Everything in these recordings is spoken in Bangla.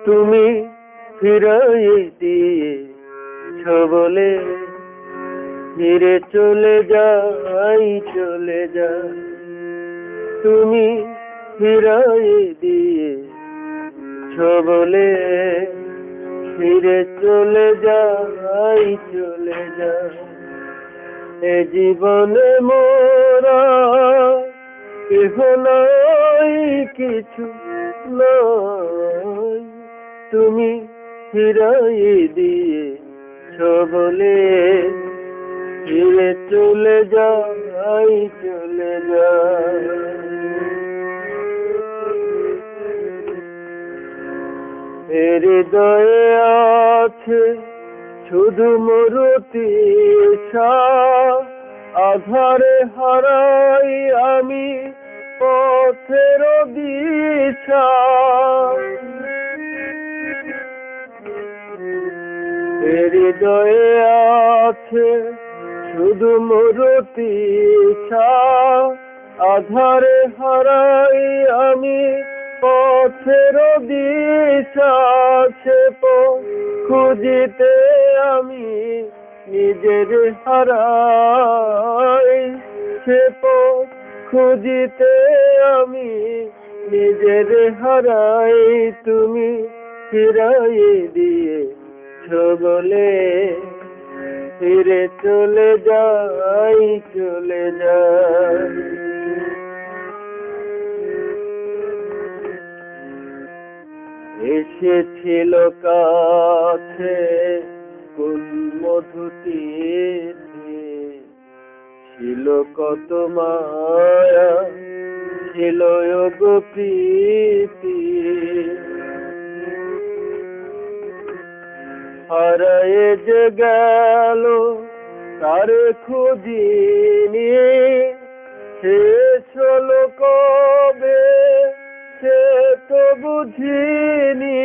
তুমি ফিরাই দিয়েছ বলে ফিরে চলে যাই, চলে যাই। তুমি ফিরাই দিয়েছ বলে ফিরে চলে যাই, চলে যাই। এ জীবনে মোরা কেহ নাই, কিছু নাই। তুমি ফিরাই দিয়েছ বলে ফিরে চলে যাই, চলে যাই। হৃদয়ে আছে শুধু মরুতি আধারে হারাই আমি পথের দিশা। হৃদয়ে আছে শুধু মরুতি আধারে হারাই আমি পথের দিশা। সে খুঁজিতে আমি নিজের হারাই, সে খুঁজিতে আমি নিজের হারাই। তুমি ফিরাই দিয়েছ বলে ফিরে চলে যাই, চলে যাই। এসেছিল কাছে কোন মধুতিথি, ছিল কত মায়া, ছিল গো প্রীতি। হারায়ে যে গেল তার খুঁজিনি, শেষ হলো কবে সে তো বুঝিনি।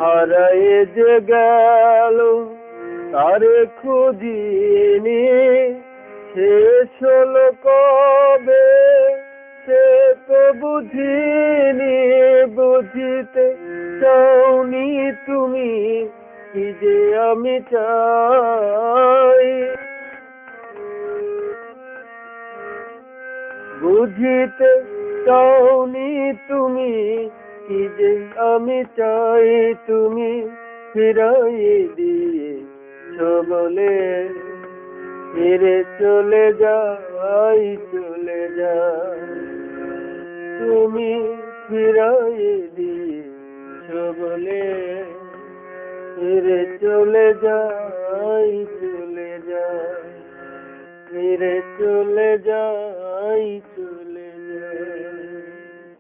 হারায়ে যে গেল তার খুঁজিনি, শেষ হলো কবে সে তো বুঝিনি। বুঝিতে চাওনি তুমি কি যে আমি চাই, বুঝিতে চাওনি তুমি কি যে আমি চাই। তুমি ফিরাই দিয়েছ বলে ফিরে চলে যাই, চলে যাই। তুমি ফিরাই দিয়েছ বলে ফিরে চলে যাই, চলে যাই। ফিরে চলে যাই, চলে